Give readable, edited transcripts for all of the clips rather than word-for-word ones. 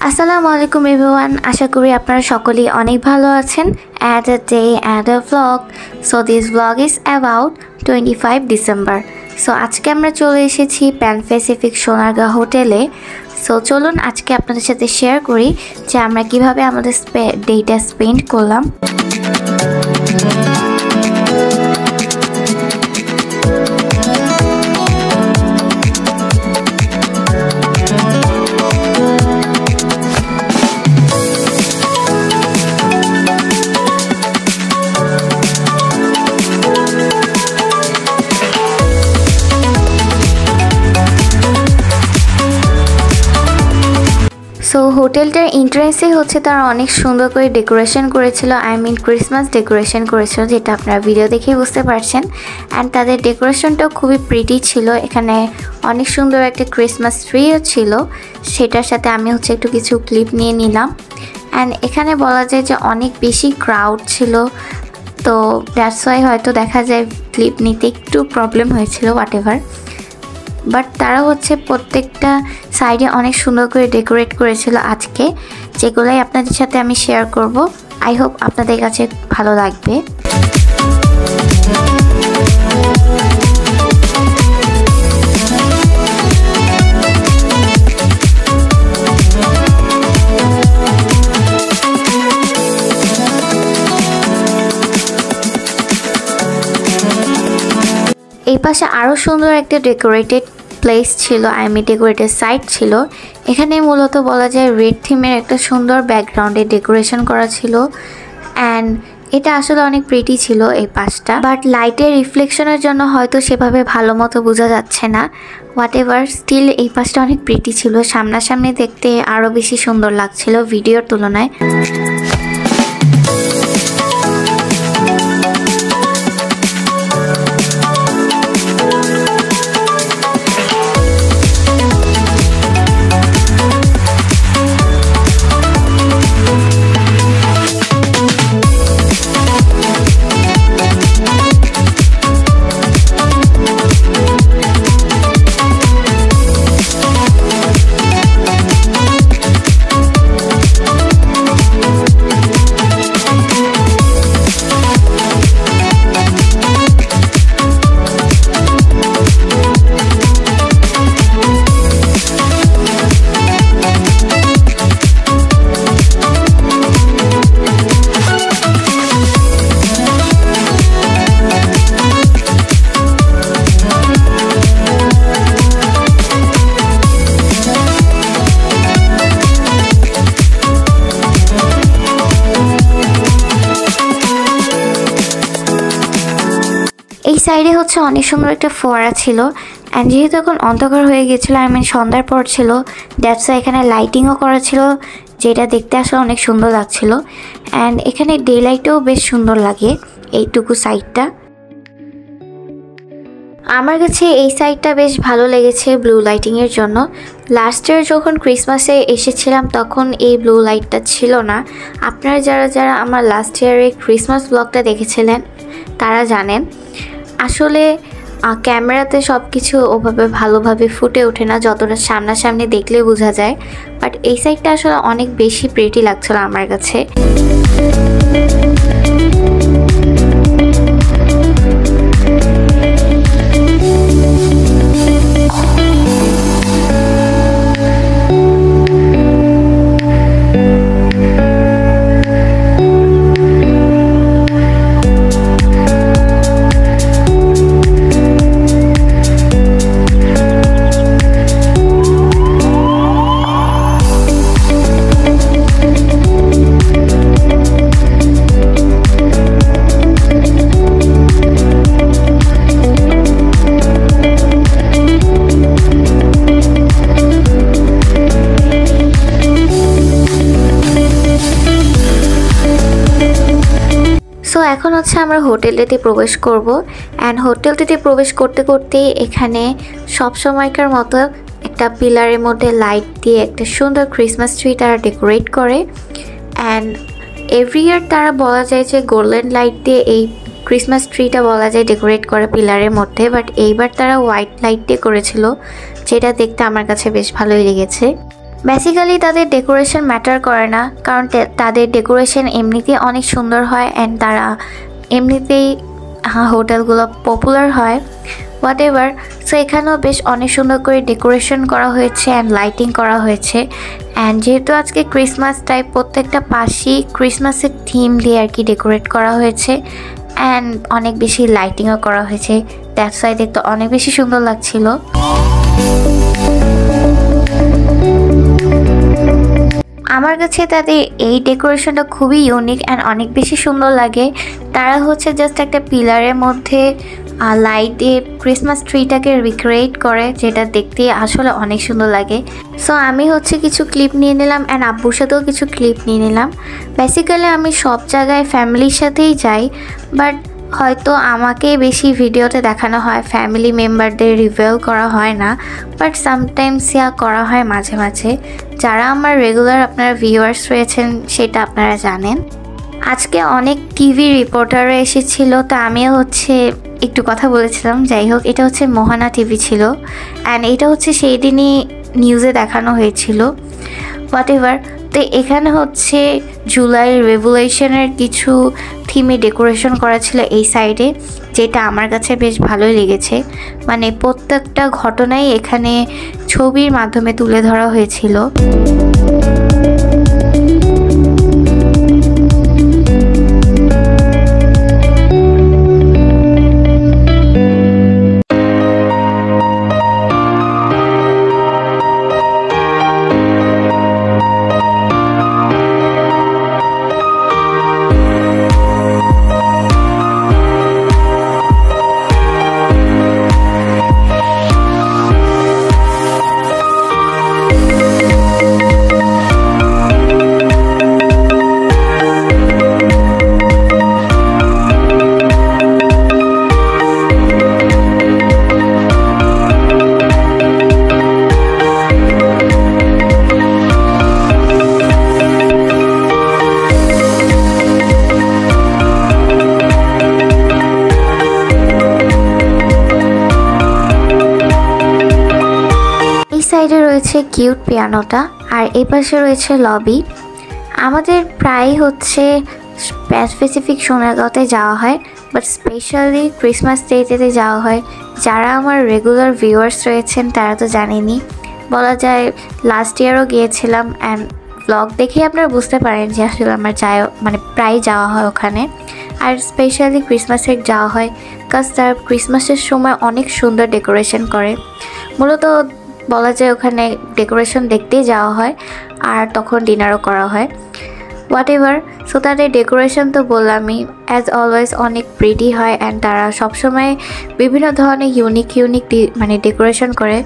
আসসালামু আলাইকুম এভরিওয়ান, আশা করি আপনারা সকলেই অনেক ভালো আছেন। Add a day, add a vlog. So this vlog is about 25 December. So আজকে আমরা চলে এসেছি প্যান প্যাসিফিক সোনারগাঁ হোটেলে। সো চলুন আজকে আপনাদের সাথে শেয়ার করি যে আমরা কিভাবে আমাদের ডেটা স্পেন্ড করলাম। সো হোটেলটার এন্ট্রান্সে হচ্ছে তারা অনেক সুন্দর করে ডেকোরেশন করেছিল, ক্রিসমাস ডেকোরেশন করেছিল, যেটা আপনারা ভিডিও দেখেই বুঝতে পারছেন। অ্যান্ড তাদের ডেকোরেশনটাও খুবই প্রিটি ছিল। এখানে অনেক সুন্দর একটা ক্রিসমাস ট্রিও ছিল, সেটার সাথে আমি হচ্ছে একটু কিছু ক্লিপ নিয়ে নিলাম। অ্যান্ড এখানে বলা যায় যে অনেক বেশি ক্রাউড ছিল, তো দ্যাটস ওয়াই হয়তো দেখা যায় ক্লিপ নিতে একটু প্রবলেম হয়েছিল, হোয়াট এভার। বাট তারা হচ্ছে প্রত্যেকটা সাইডে অনেক সুন্দর করে ডেকোরেট করেছিল আজকে, যেগুলোই আপনাদের সাথে আমি শেয়ার করব। আই হোপ আপনাদের কাছে ভালো লাগবে। এই পাশে আরও সুন্দর একটা ডেকোরেটেড প্লেস ছিল, ডেকোরেটেড সাইট ছিল। এখানে মূলত বলা যায় রেড থিমের একটা সুন্দর ব্যাকগ্রাউন্ডে ডেকোরেশন করা ছিল। অ্যান্ড এটা আসলে অনেক প্রিটি ছিল এই পাশটা, বাট লাইটের রিফ্লেকশনের জন্য হয়তো সেভাবে ভালো মতো বোঝা যাচ্ছে না। হোয়াট এভার, স্টিল এই পাশটা অনেক প্রিটি ছিল। সামনাসামনি দেখতে আরও বেশি সুন্দর লাগছিল ভিডিওর তুলনায়। এই সাইডে হচ্ছে অনেক সুন্দর একটা ফোয়ারা ছিল। অ্যান্ড যেহেতু এখন অন্ধকার হয়ে গেছিলো, সন্ধ্যার পর ছিল, দ্যাটস এখানে লাইটিংও করা ছিল, যেটা দেখতে আসলে অনেক সুন্দর লাগছিল। অ্যান্ড এখানে ডে লাইটও বেশ সুন্দর লাগে এইটুকু সাইডটা। আমার কাছে এই সাইডটা বেশ ভালো লেগেছে ব্লু লাইটিংয়ের জন্য। লাস্ট ইয়ার যখন ক্রিসমাসে এসেছিলাম তখন এই ব্লু লাইটটা ছিল না। আপনারা যারা আমার লাস্ট ইয়ারের ক্রিসমাস ব্লগটা দেখেছিলেন তারা জানেন আসলে ক্যামেরাতে সব কিছু ওভাবে ভালোভাবে ফুটে ওঠে না, যতটা সামনাসামনি দেখলে বোঝা যায়। বাট এই সাইডটা আসলে অনেক বেশি প্রিটি লাগছিল আমার কাছে। সো এখন হচ্ছে আমরা হোটেলটিতে প্রবেশ করব। অ্যান্ড হোটেলটিতে প্রবেশ করতে করতেই এখানে সবসময়কার মতো একটা পিলারের মধ্যে লাইট দিয়ে একটা সুন্দর ক্রিসমাস ট্রি তারা ডেকোরেট করে। অ্যান্ড এভরি ইয়ার তারা বলা যায় যে গোল্ডেন লাইট দিয়ে এই ক্রিসমাস ট্রিটা বলা যায় ডেকোরেট করে পিলারের মধ্যে, বাট এইবার তারা হোয়াইট লাইট দিয়ে করেছিল, যেটা দেখতে আমার কাছে বেশ ভালোই লেগেছে। বেসিক্যালি তাদের ডেকোরেশন ম্যাটার করে না, কারণ তাদের ডেকোরেশন এমনিতেই অনেক সুন্দর হয় অ্যান্ড তারা এমনিতেই হোটেলগুলো পপুলার হয়, হোয়াট এভার। সো এখানেও বেশ অনেক সুন্দর করে ডেকোরেশন করা হয়েছে অ্যান্ড লাইটিং করা হয়েছে। অ্যান্ড যেহেতু আজকে ক্রিসমাস টাইপ, প্রত্যেকটা পাশেই ক্রিসমাসের থিম দিয়ে আর কি ডেকোরেট করা হয়েছে অ্যান্ড অনেক বেশি লাইটিংও করা হয়েছে। দ্যাটস ওয়াই দেখতে অনেক বেশি সুন্দর লাগছিল। আমার কাছে তাদের এই ডেকোরেশনটা খুবই ইউনিক অ্যান্ড অনেক বেশি সুন্দর লাগে। তারা হচ্ছে জাস্ট একটা পিলারের মধ্যে লাইট দিয়ে ক্রিসমাস ট্রিটাকে রিক্রিয়েট করে, যেটা দেখতে আসলে অনেক সুন্দর লাগে। সো আমি হচ্ছে কিছু ক্লিপ নিয়ে নিলাম অ্যান্ড আব্বুর সাথেও কিছু ক্লিপ নিয়ে নিলাম। বেসিক্যালি আমি সব জায়গায় ফ্যামিলির সাথেই যাই, বাট হয়তো আমাকে বেশি ভিডিওতে দেখানো হয়, ফ্যামিলি মেম্বারদের রিভিল করা হয় না, বাট সামটাইমস করা হয় মাঝে মাঝে। যারা আমার রেগুলার আপনারা ভিউয়ার্স রয়েছেন সেটা আপনারা জানেন। আজকে অনেক টিভি রিপোর্টাররা এসেছিল, তো আমিও হচ্ছে একটু কথা বলেছিলাম। যাই হোক, এটা হচ্ছে মোহানা টিভি ছিল অ্যান্ড এটা হচ্ছে সেই দিনই নিউজে দেখানো হয়েছিল, হোয়াট এভার। তো এখানে হচ্ছে জুলাই রেভলিউশনের কিছু থিমে ডেকোরেশন করা ছিল এই সাইডে, যেটা আমার কাছে বেশ ভালোই লেগেছে। মানে প্রত্যেকটা ঘটনাই এখানে ছবির মাধ্যমে তুলে ধরা হয়েছিল। সাইডে রয়েছে কিউট পিয়ানোটা আর এই পাশে রয়েছে লবি। আমাদের প্রায় হচ্ছে স্পেসিফিক সোনারগাঁওতে যাওয়া হয়, বাট স্পেশালি ক্রিসমাস ডেতে যাওয়া হয়। যারা আমার রেগুলার ভিউয়ার্স রয়েছেন তারা তো জানেনই, বলা যায় লাস্ট ইয়ারও গিয়েছিলাম অ্যান্ড ব্লগ দেখেই আপনারা বুঝতে পারেন যে আসলে আমার মানে প্রায় যাওয়া হয় ওখানে। আর স্পেশালি ক্রিসমাসে যাওয়া হয় কাজ তারা ক্রিসমাসের সময় অনেক সুন্দর ডেকোরেশন করে। মূলত বলা যায় ওখানে ডেকোরেশন দেখতেই যাওয়া হয় আর তখন ডিনারও করা হয়, হোয়াট এভার। সো তাদের ডেকোরেশন তো বললামই, অ্যাজ অলওয়েজ অনেক প্রিটি হয় অ্যান্ড তারা সবসময় বিভিন্ন ধরনের ইউনিক মানে ডেকোরেশন করে।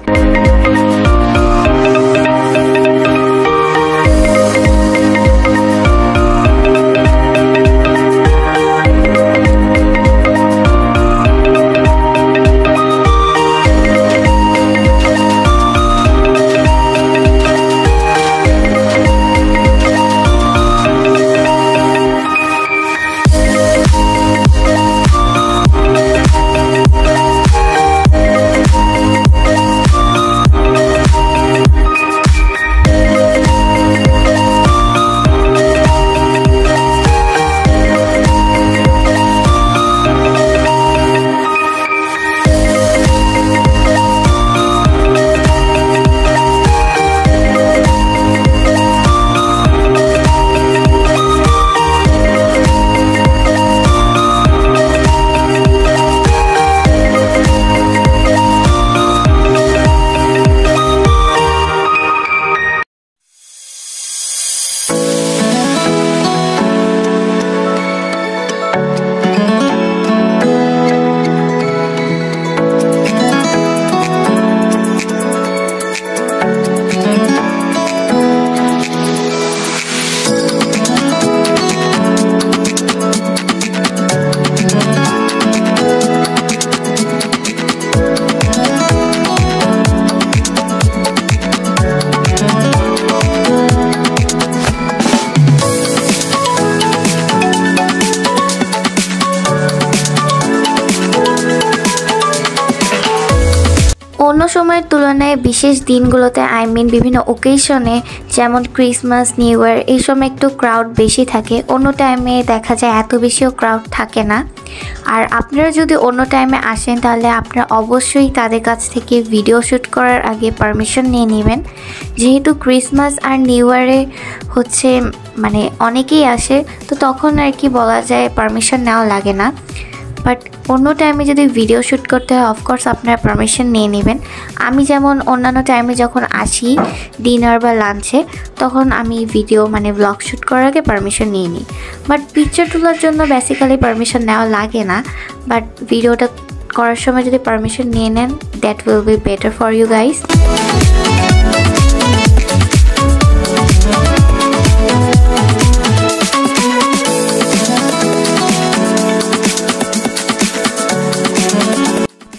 অন্য সময়ের তুলনায় বিশেষ দিনগুলোতে বিভিন্ন ওকেশনে যেমন ক্রিসমাস, নিউ ইয়ার এই সময় একটু ক্রাউড বেশি থাকে। অন্য টাইমে দেখা যায় এত বেশিও ক্রাউড থাকে না। আর আপনারা যদি অন্য টাইমে আসেন তাহলে আপনারা অবশ্যই তাদের কাছ থেকে ভিডিও শ্যুট করার আগে পারমিশন নিয়ে নেবেন, যেহেতু ক্রিসমাস আর নিউ ইয়ারে অনেকেই আসে, তো তখন আর কি বলা যায় পারমিশন নেওয়া লাগে না। বাট অন্য টাইমে যদি ভিডিও শ্যুট করতে হয় অফকোর্স আপনারা পারমিশন নিয়ে নেবেন। আমি যেমন অন্যান্য টাইমে যখন আসি ডিনার বা লাঞ্চে, তখন আমি ভিডিও ব্লগ শ্যুট করার আগে পারমিশন নিয়ে নিই। বাট পিকচার তোলার জন্য বেসিক্যালি পারমিশন নেওয়া লাগে না, বাট ভিডিওটা করার সময় যদি পারমিশন নিয়ে নেন that will be better for you guys.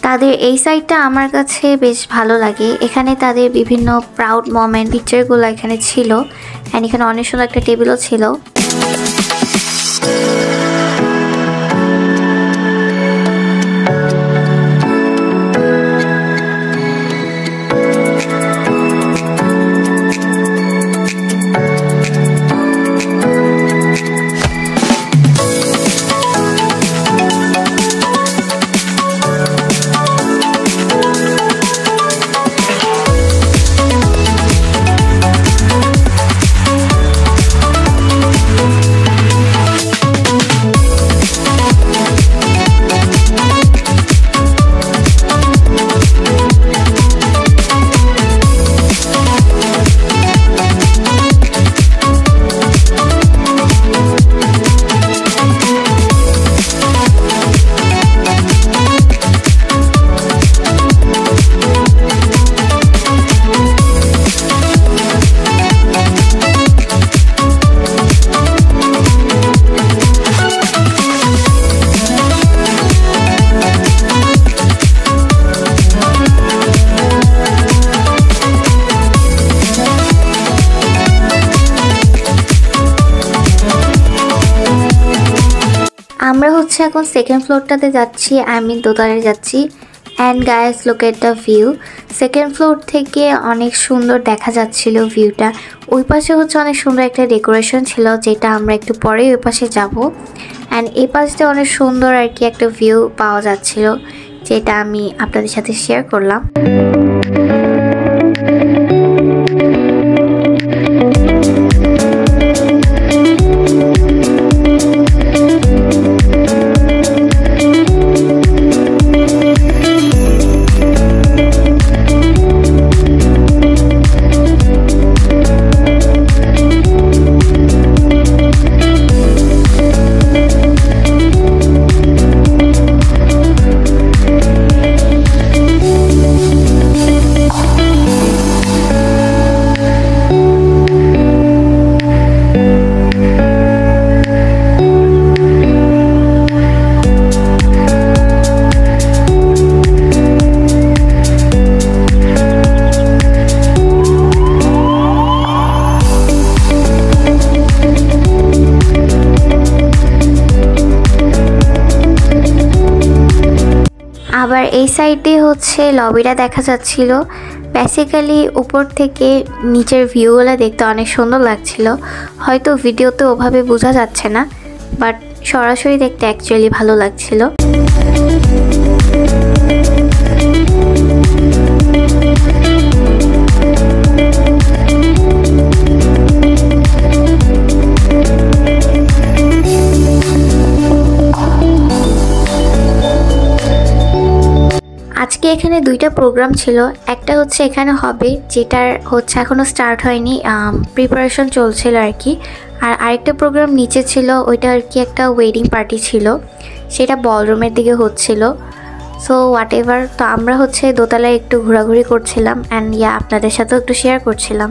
তাদের এই সাইডটা আমার কাছে বেশ ভালো লাগে। এখানে তাদের বিভিন্ন প্রাউড মোমেন্ট পিকচারগুলো এখানে ছিল, অ্যান্ড এখানে অনেক সুন্দর একটা টেবিলও ছিল। আমরা এখন সেকেন্ড ফ্লোরটাতে যাচ্ছি, দোতলায় যাচ্ছি। And guys look at the view. Second floor থেকে অনেক সুন্দর দেখা যাচ্ছিল ভিউটা। ওই পাশে অনেক সুন্দর একটা ডেকোরেশন ছিল, যেটা আমরা একটু পরে ওই পাশে যাব। অ্যান্ড এই পাশে অনেক সুন্দর আর কি একটা ভিউ পাওয়া যাচ্ছিল, যেটা আমি আপনাদের সাথে শেয়ার করলাম। আবার এই সাইডে লবিটা দেখা যাচ্ছিল। বেসিক্যালি উপর থেকে নিচের ভিউগুলো দেখতে অনেক সুন্দর লাগছিল। হয়তো ভিডিওতে ওভাবে বোঝা যাচ্ছে না, বাট সরাসরি দেখতে অ্যাকচুয়ালি ভালো লাগছিল। আজকে এখানে দুইটা প্রোগ্রাম ছিল। একটা এখানে হবে, যেটার এখনো স্টার্ট হয়নি, প্রিপারেশন চলছিল আর কি। আর আরেকটা প্রোগ্রাম নিচে ছিল, ওইটা আর কি একটা ওয়েডিং পার্টি ছিল, সেটা বলরুমের দিকে হচ্ছিল। সো হোয়াট এভার, তো আমরা দোতলায় একটু ঘোরাঘুরি করছিলাম, অ্যান্ড আপনাদের সাথেও একটু শেয়ার করছিলাম।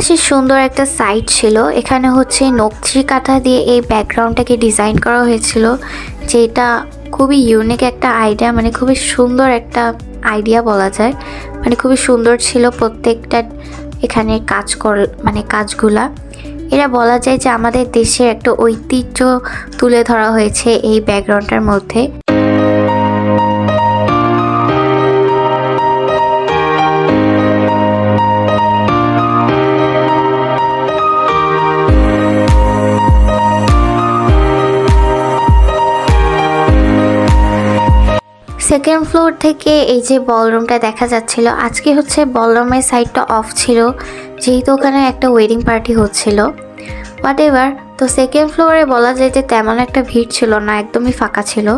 পাশে সুন্দর একটা সাইড ছিল, এখানে হচ্ছে নকশি কাঁথা দিয়ে এই ব্যাকগ্রাউন্ডটাকে ডিজাইন করা হয়েছিল, যেটা খুবই ইউনিক একটা আইডিয়া, মানে খুবই সুন্দর একটা আইডিয়া বলা যায়। মানে খুবই সুন্দর ছিল প্রত্যেকটা এখানে কাজগুলা। এরা বলা যায় যে আমাদের দেশের একটা ঐতিহ্য তুলে ধরা হয়েছে এই ব্যাকগ্রাউন্ডটার মধ্যে। সেকেন্ড ফ্লোর থেকে এই যে বলরুমটা দেখা যাচ্ছিল, আজকে হচ্ছে বলরুমের সাইডটা অফ ছিল যেহেতু ওখানে একটা ওয়েডিং পার্টি হচ্ছিল। হোয়াট এভার, তো সেকেন্ড ফ্লোরে বলা যায় যে তেমন একটা ভিড় ছিল না, একদমই ফাঁকা ছিল।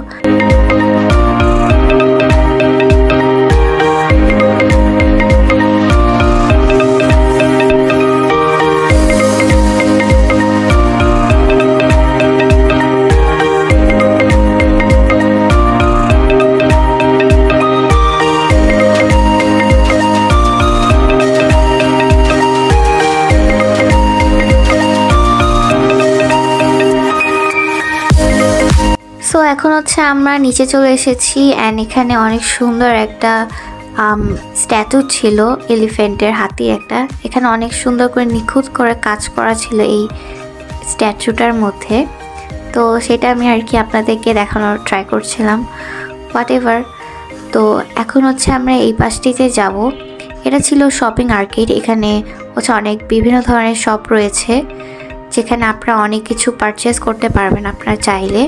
সো এখন হচ্ছে আমরা নিচে চলে এসেছি অ্যান্ড এখানে অনেক সুন্দর একটা স্ট্যাচু ছিল এলিফ্যান্টের, হাতি একটা। এখানে অনেক সুন্দর করে নিখুঁত করে কাজ করা ছিল এই স্ট্যাচুটার মধ্যে, তো সেটা আমি আর কি আপনাদেরকে দেখানোর ট্রাই করছিলাম। হোয়াট এভার, তো এখন হচ্ছে আমরা এই পাশটিতে যাব। এটা ছিল শপিং আর্কেড, এখানে হচ্ছে অনেক বিভিন্ন ধরনের শপ রয়েছে যেখানে আপনারা অনেক কিছু পারচেস করতে পারবেন আপনারা চাইলে।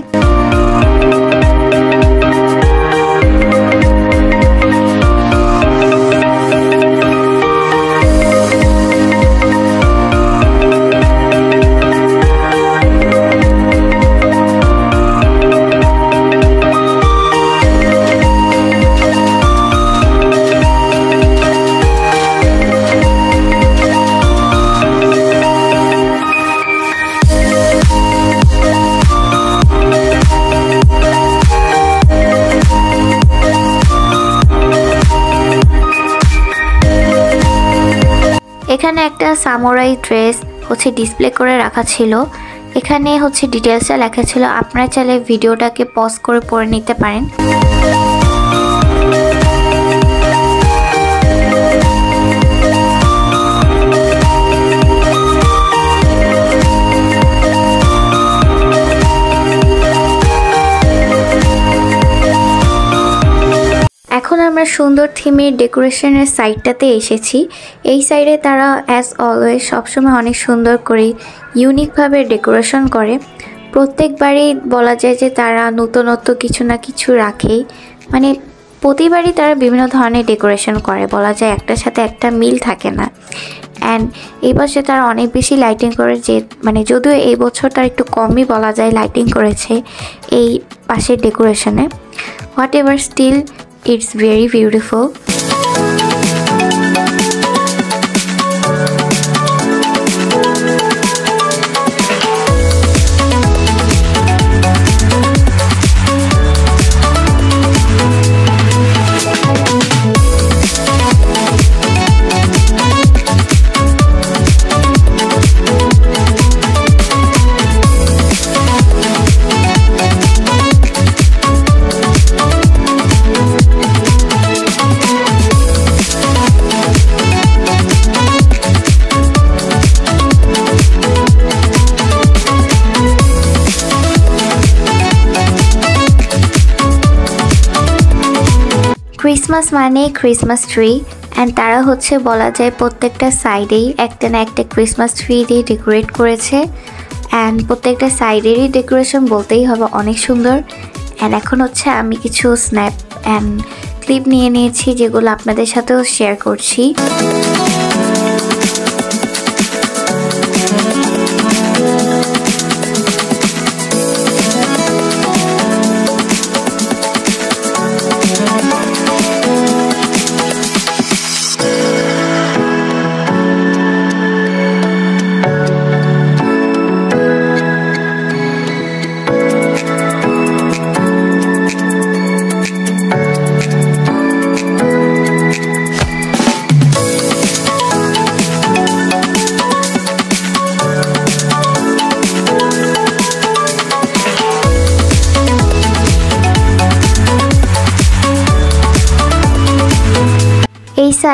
এখানে একটা সামুরাই ড্রেস হচ্ছে ডিসপ্লে করে রাখা ছিল, এখানে হচ্ছে ডিটেলসটা লেখা ছিল, আপনারা চাইলে ভিডিওটাকে পজ করে পড়ে নিতে পারেন। এখন আমরা সুন্দর থিমের ডেকোরেশনের সাইডটাতে এসেছি। এই সাইডে তারা অ্যাজ অলওয়েজ সবসময় অনেক সুন্দর করে ইউনিকভাবে ডেকোরেশন করে। প্রত্যেকবারই বলা যায় যে তারা নতুনত্ব কিছু না কিছু রাখেই, মানে প্রতিবারই তারা বিভিন্ন ধরনের ডেকোরেশন করে, বলা যায় একটার সাথে একটা মিল থাকে না। অ্যান্ড এই বছর তারা অনেক বেশি লাইটিং করে, যে মানে যদিও এই বছর তার একটু কমই বলা যায় লাইটিং করেছে এই পাশের ডেকোরেশনে। Whatever, still it's very beautiful. Christmas মানে ক্রিসমাস ট্রি, অ্যান্ড তারা হচ্ছে বলা যায় প্রত্যেকটা সাইডেই একটা না একটা ক্রিসমাস ট্রি দিয়ে ডেকোরেট করেছে। অ্যান্ড প্রত্যেকটা সাইডেরই ডেকোরেশন বলতেই হবে অনেক সুন্দর। অ্যান্ড এখন হচ্ছে আমি কিছু স্ন্যাপ অ্যান্ড ক্লিপ নিয়ে নিয়েছি যেগুলো আপনাদের সাথেও শেয়ার করছি।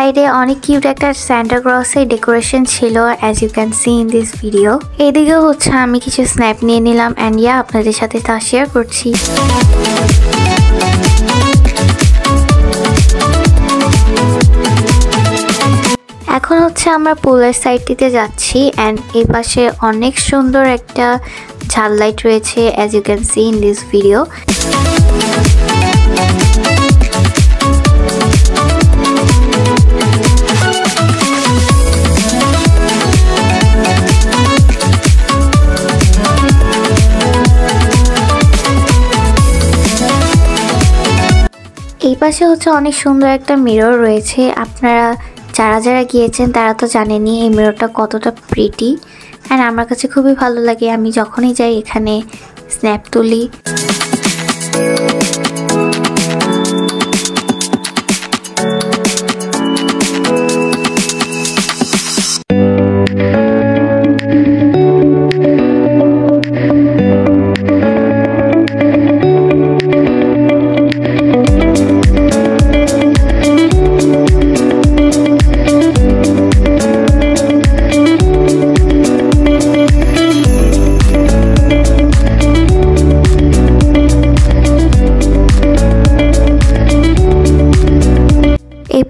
সাইডে অনেক কিউট একটা সান্টা ক্লজের ডেকোরেশন ছিল, as you can see in this video. এদিকে হচ্ছে আমি কিছু স্ন্যাপ নিয়ে নিলাম অ্যান্ড ইয়া আপনাদের সাথে তা শেয়ার করছি। এখন হচ্ছে আমরা পুলের সাইডটিতে যাচ্ছি অ্যান্ড এই পাশে অনেক সুন্দর একটা ঝাল লাইট রয়েছে, as you can see in this video. এই পাশে হচ্ছে অনেক সুন্দর একটা মিরর রয়েছে। আপনারা যারা যারা গিয়েছেন তারা তো জানেনই এই মিররটা কতটা প্রিটি অ্যান্ড আমার কাছে খুবই ভালো লাগে। আমি যখনই যাই এখানে স্ন্যাপ তুলি।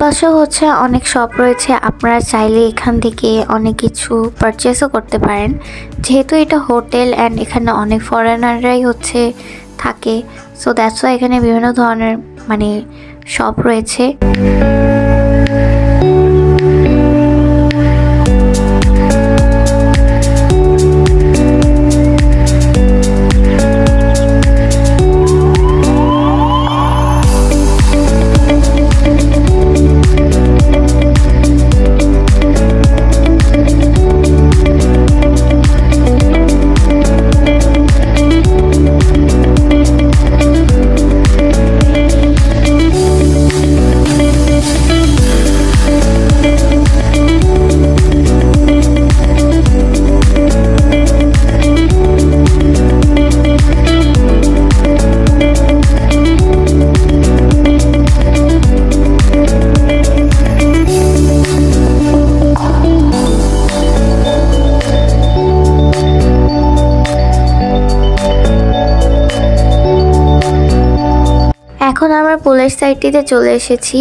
পাশে হচ্ছে অনেক শপ রয়েছে, আপনারা চাইলে এখান থেকে অনেক কিছু পারচেসও করতে পারেন। যেহেতু এটা হোটেল অ্যান্ড এখানে অনেক ফরেনাররাই হচ্ছে থাকে, সো দ্যাটস ওয়াই এখানে বিভিন্ন ধরনের মানে শপ রয়েছে। এখন আমরা পুলের সাইডটিতে চলে এসেছি।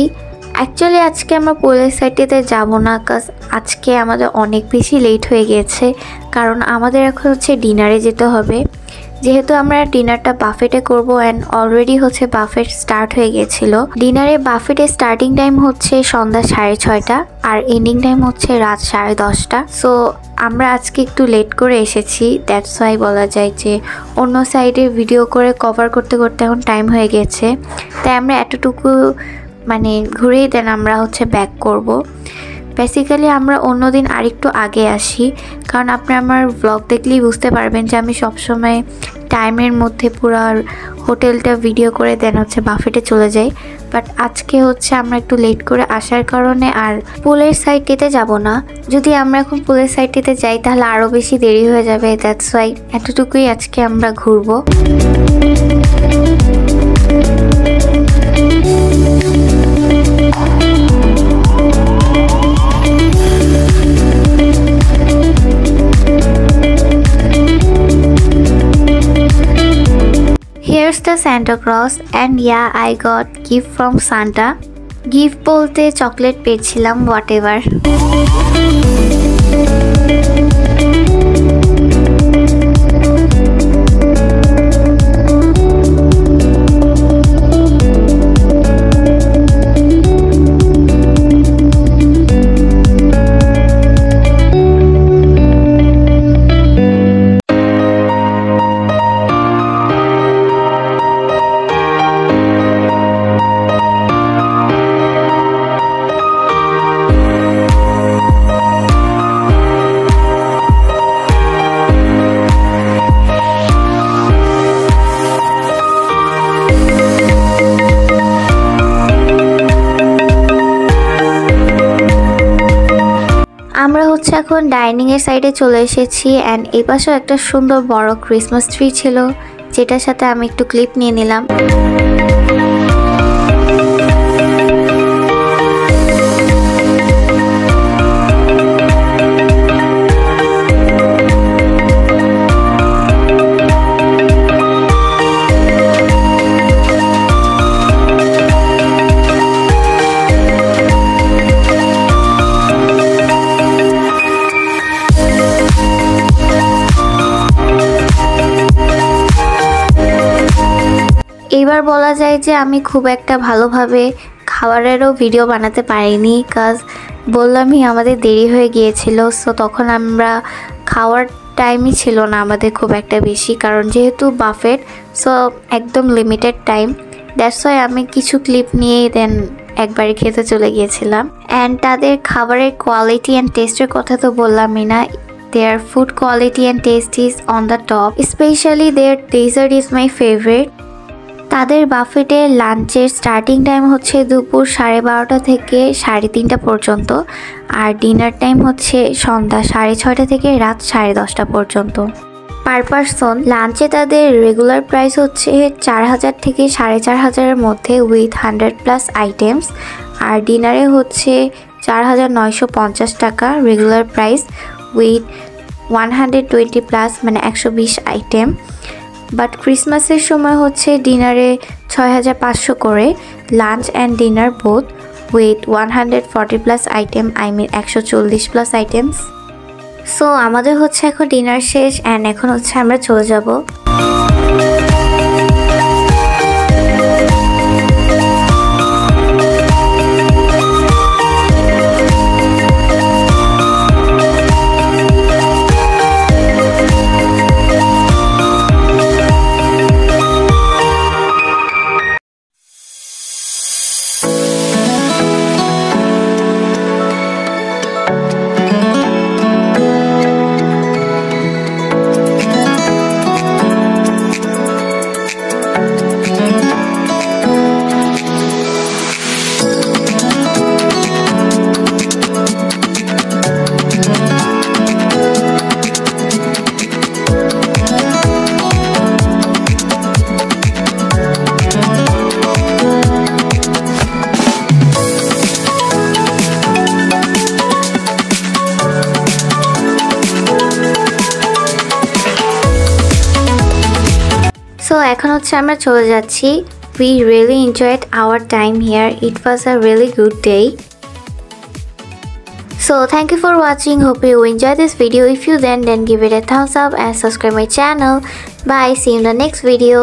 অ্যাকচুয়ালি আজকে আমরা পুলের সাইডটিতে যাব না, কাজ আজকে আমাদের অনেক বেশি লেট হয়ে গেছে, কারণ আমাদের এখন হচ্ছে ডিনারে যেতে হবে। যেহেতু আমরা ডিনারটা বাফেটে করব অ্যান্ড অলরেডি হচ্ছে বাফেট স্টার্ট হয়ে গেছিলো। ডিনারে বাফেটের স্টার্টিং টাইম হচ্ছে সন্ধ্যা 6:30 আর এন্ডিং টাইম হচ্ছে রাত 10:30। সো আমরা আজকে একটু লেট করে এসেছি, দ্যাটস ওয়াই বলা যায় যে অন্য সাইডে ভিডিও করে কভার করতে করতে এখন টাইম হয়ে গেছে, তাই আমরা এতটুকু মানে ঘুরেই দেন আমরা হচ্ছে ব্যাক করব। বেসিক্যালি আমরা অন্যদিন আরেকটু আগে আসি, কারণ আপনি আমার ব্লগ দেখলেই বুঝতে পারবেন যে আমি সবসময় টাইমের মধ্যে পুরো হোটেলটা ভিডিও করে দেন হচ্ছে বাফেটে চলে যাই। বাট আজকে হচ্ছে আমরা একটু লেট করে আসার কারণে আর পুলের সাইডটিতে যাব না। যদি আমরা এখন পুলের সাইডটিতে যাই তাহলে আরও বেশি দেরি হয়ে যাবে, দ্যাটস ওয়াই এতটুকুই আজকে আমরা ঘুরবো। Here's the Santa Claus and yeah, I got gift from Santa. Gift bolte chocolate পেয়েছিলাম whatever. আমরা হচ্ছে এখন ডাইনিং এর সাইডে চলে এসেছি এন্ড এই পাশেও একটা সুন্দর বড় ক্রিসমাস ট্রি ছিল, যেটার সাথে আমি একটু ক্লিপ নিয়ে নিলাম। এইবার বলা যায় যে আমি খুব একটা ভালোভাবে খাবারেরও ভিডিও বানাতে পারিনি, কাজ বললামই আমাদের দেরি হয়ে গিয়েছিল। সো তখন আমরা খাওয়ার টাইমই ছিল না আমাদের খুব একটা বেশি, কারণ যেহেতু বাফেট সো একদম লিমিটেড টাইম। দ্যাটস ওয়াই আমি কিছু ক্লিপ নিয়েই দেন একবারে খেতে চলে গিয়েছিলাম। অ্যান্ড তাদের খাবারের কোয়ালিটি অ্যান্ড টেস্টের কথা তো বললামই না, their food quality and taste is on the top, especially their dessert is my favorite. তাদের বাফেটে লাঞ্চের স্টার্টিং টাইম হচ্ছে দুপুর 12:30 থেকে 3:30 পর্যন্ত, আর ডিনার টাইম হচ্ছে সন্ধ্যা 6:30 থেকে রাত 10:30 পর্যন্ত। পার পারসন লাঞ্চে তাদের রেগুলার প্রাইস হচ্ছে 4000 থেকে 4500-এর মধ্যে উইথ 100+ আইটেমস, আর ডিনারে হচ্ছে 4950 টাকা রেগুলার প্রাইস উইথ 120+ মানে 120 আইটেম। বাট ক্রিসমাসের সময় হচ্ছে ডিনারে 6500 করে, lunch and dinner both with 140+ item, I mean 140+ items. So আমাদের হচ্ছে এখন ডিনার শেষ অ্যান্ড এখন হচ্ছে আমরা চলে যাব। সো এখন হচ্ছে আমরা চলে যাচ্ছি। We really enjoyed our time here. It was a really good day. So thank you for watching. Hope you enjoyed this video. If you then give it a thumbs up and subscribe my channel. Bye. See you in the next video.